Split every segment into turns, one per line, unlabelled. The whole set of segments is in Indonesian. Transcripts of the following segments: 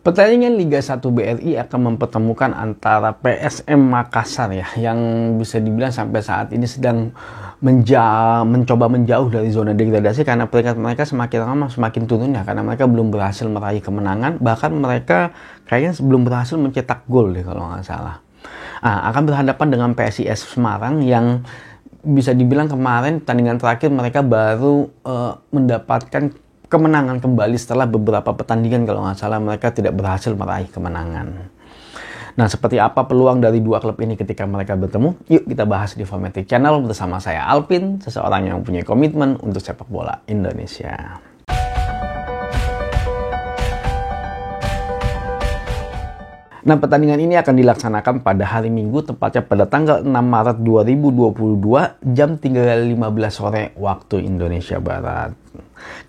Pertandingan Liga 1 BRI akan mempertemukan antara PSM Makassar ya, yang bisa dibilang sampai saat ini sedang mencoba menjauh dari zona degradasi karena peringkat mereka semakin lama semakin turun ya, karena mereka belum berhasil meraih kemenangan, bahkan mereka kayaknya belum berhasil mencetak gol deh kalau nggak salah. Akan berhadapan dengan PSIS Semarang yang bisa dibilang kemarin pertandingan terakhir mereka baru mendapatkan kemenangan kembali setelah beberapa pertandingan kalau nggak salah mereka tidak berhasil meraih kemenangan. Nah, seperti apa peluang dari dua klub ini ketika mereka bertemu? Yuk kita bahas di Formatic Channel bersama saya Alvin, seseorang yang punya komitmen untuk sepak bola Indonesia. Nah, pertandingan ini akan dilaksanakan pada hari Minggu, tepatnya pada tanggal 6 Maret 2022, jam 3.15 sore waktu Indonesia Barat.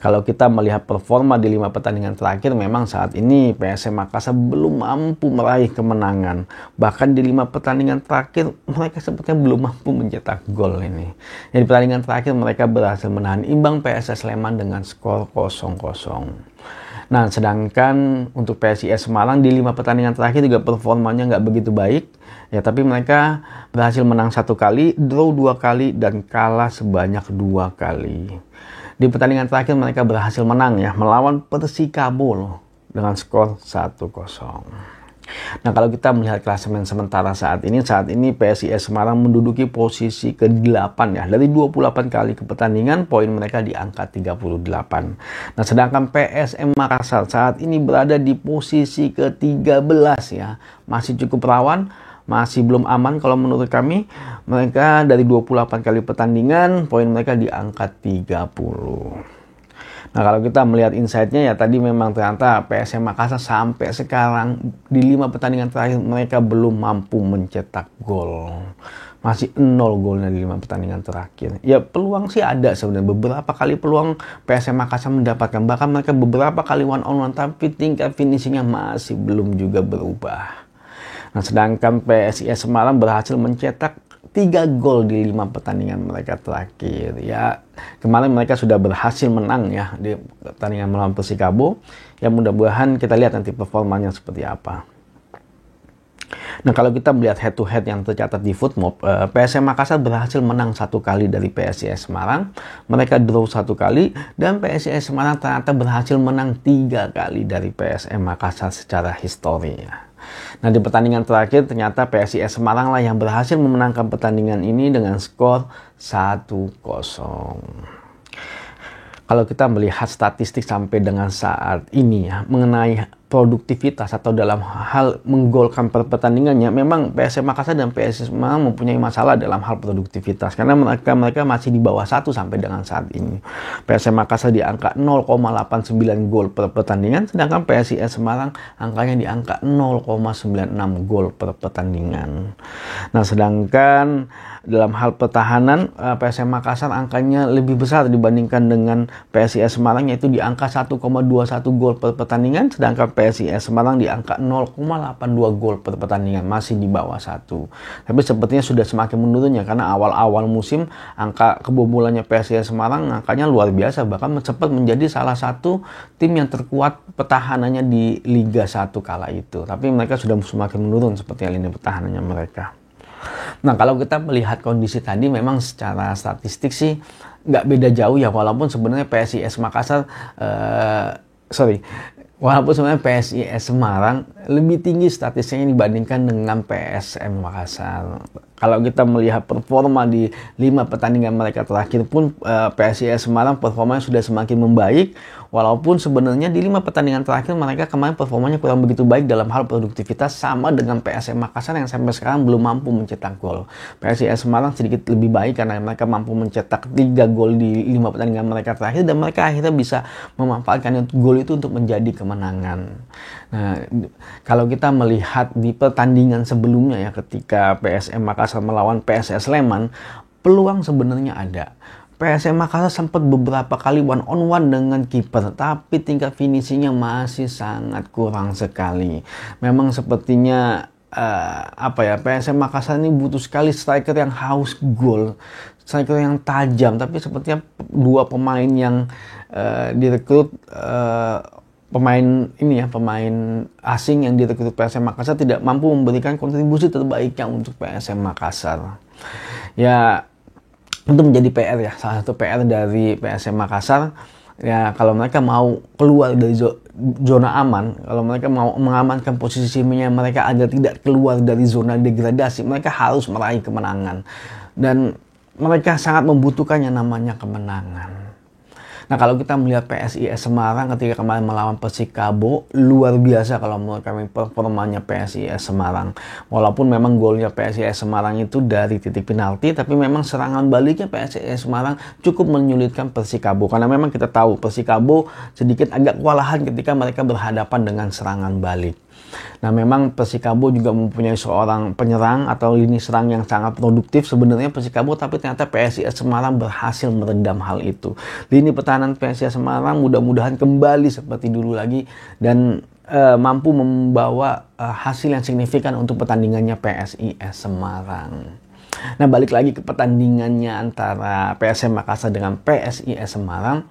Kalau kita melihat performa di 5 pertandingan terakhir, memang saat ini PSM Makassar belum mampu meraih kemenangan. Bahkan di 5 pertandingan terakhir, mereka sepertinya belum mampu mencetak gol ini. Di pertandingan terakhir, mereka berhasil menahan imbang PSS Sleman dengan skor 0-0. Nah, sedangkan untuk PSIS Semarang di 5 pertandingan terakhir juga performanya nggak begitu baik. Ya, tapi mereka berhasil menang 1 kali, draw 2 kali, dan kalah sebanyak 2 kali. Di pertandingan terakhir mereka berhasil menang ya, melawan Persikabo dengan skor 1-0. Nah, kalau kita melihat klasemen sementara saat ini PSIS Semarang menduduki posisi ke-8 ya. Dari 28 kali ke pertandingan, poin mereka di angka 38. Nah, sedangkan PSM Makassar saat ini berada di posisi ke-13 ya. Masih cukup rawan, masih belum aman kalau menurut kami. Mereka dari 28 kali pertandingan, poin mereka di angka 30. Nah, kalau kita melihat insight-nya ya, tadi memang ternyata PSM Makassar sampai sekarang di 5 pertandingan terakhir mereka belum mampu mencetak gol. Masih 0 golnya di 5 pertandingan terakhir. Ya, peluang sih ada sebenarnya. Beberapa kali peluang PSM Makassar mendapatkan. Bahkan mereka beberapa kali one on one, tapi tingkat finishingnya masih belum juga berubah. Nah, sedangkan PSIS Semarang berhasil mencetak 3 gol di 5 pertandingan mereka terakhir. Ya, kemarin mereka sudah berhasil menang ya di pertandingan melawan Persikabo. Ya, mudah-mudahan kita lihat nanti performanya seperti apa. Nah, kalau kita melihat head to head yang tercatat di Footmob, PSM Makassar berhasil menang 1 kali dari PSIS Semarang. Mereka draw 1 kali, dan PSIS Semarang ternyata berhasil menang 3 kali dari PSM Makassar secara histori ya. Nah, di pertandingan terakhir ternyata PSIS Semarang lah yang berhasil memenangkan pertandingan ini dengan skor 1-0. Kalau kita melihat statistik sampai dengan saat ini ya, mengenai produktivitas atau dalam hal menggolkan per pertandingannya, memang PSM Makassar dan PSIS Semarang mempunyai masalah dalam hal produktivitas karena mereka masih di bawah 1 sampai dengan saat ini. PSM Makassar di angka 0,89 gol per pertandingan, sedangkan PSIS Semarang angkanya di angka 0,96 gol per pertandingan. Nah, sedangkan dalam hal pertahanan, PSM Makassar angkanya lebih besar dibandingkan dengan PSIS Semarang, yaitu di angka 1,21 gol per pertandingan, sedangkan PSIS Semarang di angka 0,82 gol per pertandingan, masih di bawah 1. Tapi sepertinya sudah semakin menurun ya, karena awal-awal musim angka kebobolannya PSIS Semarang angkanya luar biasa, bahkan sempat menjadi salah satu tim yang terkuat pertahanannya di Liga 1 kala itu. Tapi mereka sudah semakin menurun seperti lini pertahanannya mereka. Nah, kalau kita melihat kondisi tadi, memang secara statistik sih nggak beda jauh ya, walaupun sebenarnya PSIS Makassar walaupun sebenarnya PSIS Semarang lebih tinggi statistiknya dibandingkan dengan PSM Makassar. Kalau kita melihat performa di 5 pertandingan mereka terakhir pun, PSIS Semarang performanya sudah semakin membaik. Walaupun sebenarnya di 5 pertandingan terakhir mereka kemarin performanya kurang begitu baik dalam hal produktivitas, sama dengan PSM Makassar yang sampai sekarang belum mampu mencetak gol. PSIS Semarang sedikit lebih baik karena mereka mampu mencetak 3 gol di 5 pertandingan mereka terakhir, dan mereka akhirnya bisa memanfaatkan gol itu untuk menjadi kemenangan. Nah, kalau kita melihat di pertandingan sebelumnya ya, ketika PSM Makassar melawan PSS Sleman, peluang sebenarnya ada. PSM Makassar sempat beberapa kali one on one dengan kiper, tapi tingkat finishingnya masih sangat kurang sekali. Memang sepertinya PSM Makassar ini butuh sekali striker yang haus gol, striker yang tajam, tapi sepertinya 2 pemain yang direkrut pemain ini ya, pemain asing yang direkrut PSM Makassar tidak mampu memberikan kontribusi terbaiknya untuk PSM Makassar. Ya, itu menjadi PR ya, salah satu PR dari PSM Makassar. Ya, kalau mereka mau keluar dari zona aman, kalau mereka mau mengamankan posisinya mereka agar tidak keluar dari zona degradasi, mereka harus meraih kemenangan. Dan mereka sangat membutuhkan yang namanya kemenangan. Nah, kalau kita melihat PSIS Semarang ketika kemarin melawan Persikabo, luar biasa kalau menurut kami performanya PSIS Semarang. Walaupun memang golnya PSIS Semarang itu dari titik penalti, tapi memang serangan baliknya PSIS Semarang cukup menyulitkan Persikabo. Karena memang kita tahu Persikabo sedikit agak kewalahan ketika mereka berhadapan dengan serangan balik. Nah, memang Persikabo juga mempunyai seorang penyerang atau lini serang yang sangat produktif sebenarnya Persikabo, tapi ternyata PSIS Semarang berhasil meredam hal itu. Lini pertahanan PSIS Semarang mudah-mudahan kembali seperti dulu lagi dan mampu membawa hasil yang signifikan untuk pertandingannya PSIS Semarang. Nah, balik lagi ke pertandingannya antara PSM Makassar dengan PSIS Semarang.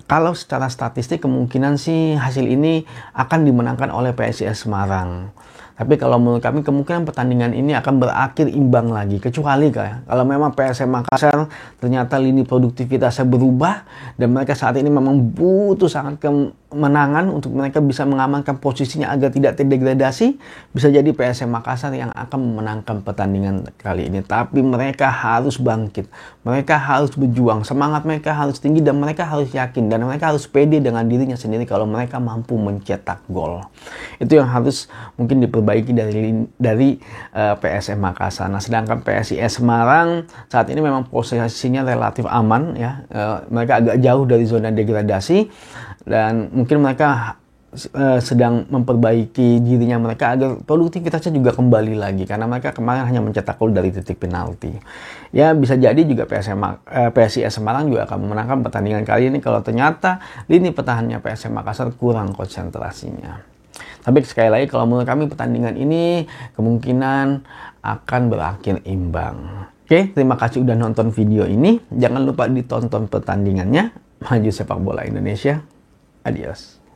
Kalau secara statistik kemungkinan sih hasil ini akan dimenangkan oleh PSIS Semarang. Tapi kalau menurut kami kemungkinan pertandingan ini akan berakhir imbang lagi. Kecuali kalau memang PSM Makassar ternyata lini produktivitasnya berubah dan mereka saat ini memang butuh sangat kemenangan untuk mereka bisa mengamankan posisinya agar tidak terdegradasi. Bisa jadi PSM Makassar yang akan memenangkan pertandingan kali ini. Tapi mereka harus bangkit. Mereka harus berjuang. Semangat mereka harus tinggi dan mereka harus yakin. Dan mereka harus pede dengan dirinya sendiri kalau mereka mampu mencetak gol. Itu yang harus mungkin diperbaiki dari PSM Makassar. Nah, sedangkan PSIS Semarang saat ini memang posisinya relatif aman ya. Mereka agak jauh dari zona degradasi dan mungkin mereka sedang memperbaiki dirinya mereka agar produktivitasnya juga kembali lagi karena mereka kemarin hanya mencetak gol dari titik penalti. Ya, bisa jadi juga PSIS Semarang juga akan memenangkan pertandingan kali ini kalau ternyata lini pertahanannya PSM Makassar kurang konsentrasinya. Tapi sekali lagi kalau menurut kami pertandingan ini kemungkinan akan berakhir imbang. Oke, terima kasih udah nonton video ini. Jangan lupa ditonton pertandingannya. Maju sepak bola Indonesia. Adios.